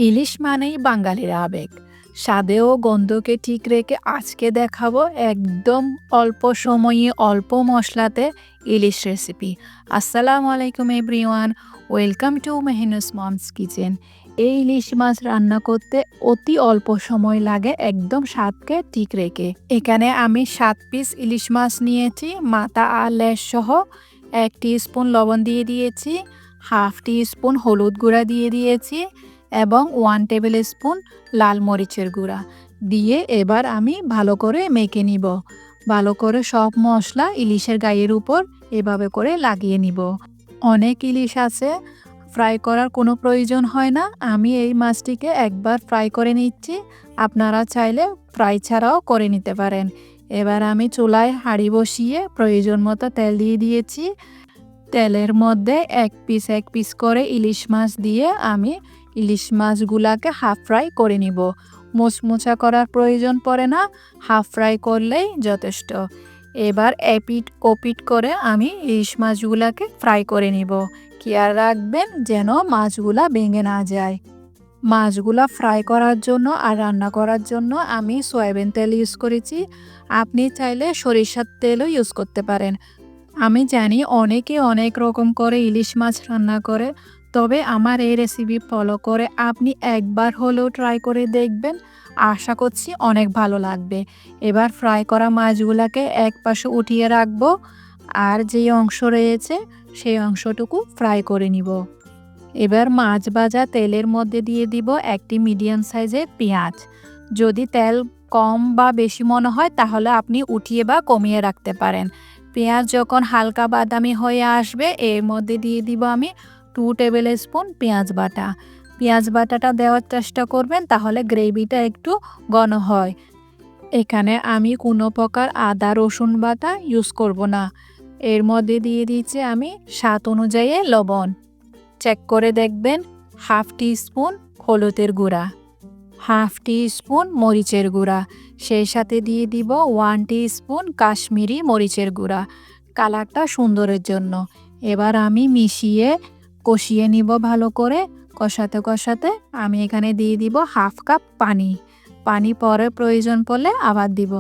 ইলিশ মানেই বাঙালির আবেগ। স্বাদে ও গন্ধকে ঠিক রেখে আজকে দেখাবো একদম অল্প সময়ে অল্প মশলাতে ইলিশ রেসিপি। আসসালামু আলাইকুম everyone, welcome to Mehnus mom's kitchen. এই ইলিশ মাছ রান্না করতে অতি অল্প সময় লাগে, একদম স্বাদকে ঠিক রেখে। এখানে আমি 7 পিস ইলিশ মাছ নিয়েছি, মাথা আর লেজ সহ। 1 টিস্পুন লবণ দিয়ে দিয়েছি, হাফ টিস্পুন হলুদ গুঁড়া দিয়ে দিয়েছি এবং 1 টেবিল স্পুন লাল মরিচের গুঁড়া দিয়ে এবার আমি ভালো করে মেখে নিব। ভালো করে সব মশলা ইলিশের গায়ের উপর এভাবে করে লাগিয়ে নিব। অনেক ইলিশ আছে ফ্রাই করার কোনো প্রয়োজন হয় না, আমি এই মাছটিকে একবার ফ্রাই করে নিচ্ছি। আপনারা চাইলে ফ্রাই ছাড়াও করে নিতে পারেন। এবার আমি চুলায় হাঁড়ি বসিয়ে প্রয়োজন মতো তেল দিয়ে দিয়েছি। তেলের মধ্যে এক পিস করে ইলিশ মাছ দিয়ে আমি ইলিশ মাছগুলাকে হাফ ফ্রাই করে নিব। মুচমুচা করার প্রয়োজন পড়ে না, হাফ ফ্রাই করলেই যথেষ্ট। এবার এপিট ওপিট করে আমি ইলিশ মাছগুলাকে ফ্রাই করে নিব। খেয়াল রাখবেন যেন মাছগুলা ভেঙে না যায়। মাছগুলা ফ্রাই করার জন্য আর রান্না করার জন্য আমি সয়াবিন তেল ইউজ করেছি। আপনি চাইলে সরিষার তেলও ইউজ করতে পারেন। আমি জানি অনেকে অনেক রকম করে ইলিশ মাছ রান্না করে, তবে আমার এই রেসিপি ফলো করে আপনি একবার হলেও ট্রাই করে দেখবেন, আশা করছি অনেক ভালো লাগবে। এবার ফ্রাই করা মাছগুলোকে এক পাশে উঠিয়ে রাখবো আর যেই অংশ রয়েছে সেই অংশটুকু ফ্রাই করে নিব। এবার মাছ ভাজা তেলের মধ্যে দিয়ে দিব একটি মিডিয়াম সাইজের পেঁয়াজ। যদি তেল কম বা বেশি মনে হয় তাহলে আপনি উঠিয়ে বা কমিয়ে রাখতে পারেন। পেঁয়াজ যখন হালকা বাদামি হয়ে আসবে এর মধ্যে দিয়ে দিব আমি 2 টেবিল স্পুন পেঁয়াজ বাটা। পেঁয়াজ বাটাটা দেওয়ার চেষ্টা করবেন, তাহলে গ্রেভিটা একটু ঘন হয়। এখানে আমি কোনো প্রকার আদা রসুন বাটা ইউজ করব না। এর মধ্যে দিয়ে দিচ্ছি আমি স্বাদ অনুযায়ী লবণ। চেক করে দেখবেন। হাফ টিস্পুন হলুদের গুঁড়া, হাফ টিস্পুন মরিচের গুঁড়া, সেই সাথে দিয়ে দিব 1 টিস্পুন কাশ্মীরি মরিচের গুঁড়া, কালারটা সুন্দরের জন্য। এবার আমি মিশিয়ে কষিয়ে নিব ভালো করে। কষাতে কষাতে আমি এখানে দিয়ে দিব হাফ কাপ পানি। পানি পরে প্রয়োজন পড়লে আবার দিব।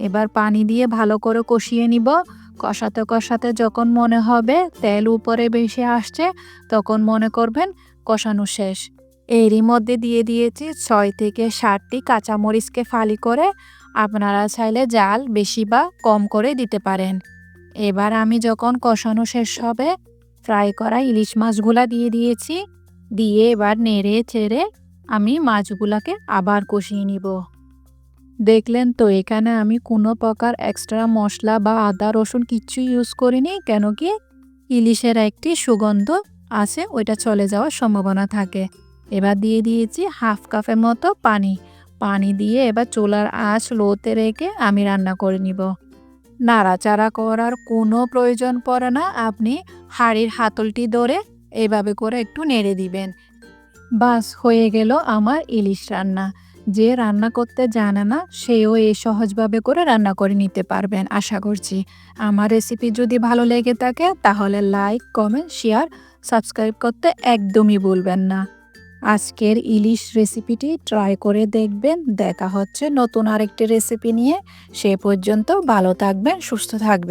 এবার পানি দিয়ে ভালো করে কষিয়ে নিব। কষাতে কষাতে যখন মনে হবে তেল উপরে ভেসে আসছে তখন মনে করবেন কষানো শেষ। এরই মধ্যে দিয়ে দিয়েছি 6 থেকে 7টি কাঁচামরিচকে ফালি করে। আপনারা চাইলে জাল বেশি বা কম করে দিতে পারেন। এবার আমি যখন কষানো শেষ হবে ফ্রাই করা ইলিশ মাছগুলা দিয়ে দিয়েছি। দিয়ে এবার নেড়ে চেড়ে আমি মাছগুলাকে আবার কষিয়ে নিব। দেখলেন তো, এখানে আমি কোনো প্রকার এক্সট্রা মশলা বা আদা রসুন কিচ্ছু ইউজ করিনি, কেন কি ইলিশের একটি সুগন্ধ আছে, ওইটা চলে যাওয়ার সম্ভাবনা থাকে। এবার দিয়ে দিয়েছি হাফ কাপের মতো পানি। পানি দিয়ে এবার চুলার আঁচ লোতে রেখে আমি রান্না করে নিব। নাড়াচাড়া করার কোনো প্রয়োজন পড়ে না, আপনি হাঁড়ির হাতলটি ধরে এইভাবে করে একটু নেড়ে দিবেন। বাস হয়ে গেল আমার ইলিশ রান্না। যে রান্না করতে জানে না সেও এই সহজভাবে করে রান্না করে নিতে পারবেন আশা করছি। আমার রেসিপি যদি ভালো লেগে থাকে তাহলে লাইক, কমেন্ট, শেয়ার, সাবস্ক্রাইব করতে একদমই ভুলবেন না। আজকের ইলিশ রেসিপিটি ট্রাই করে দেখবেন। দেখা হচ্ছে নতুন আরেকটি রেসিপি নিয়ে। সে পর্যন্ত ভালো থাকবেন, সুস্থ থাকবেন।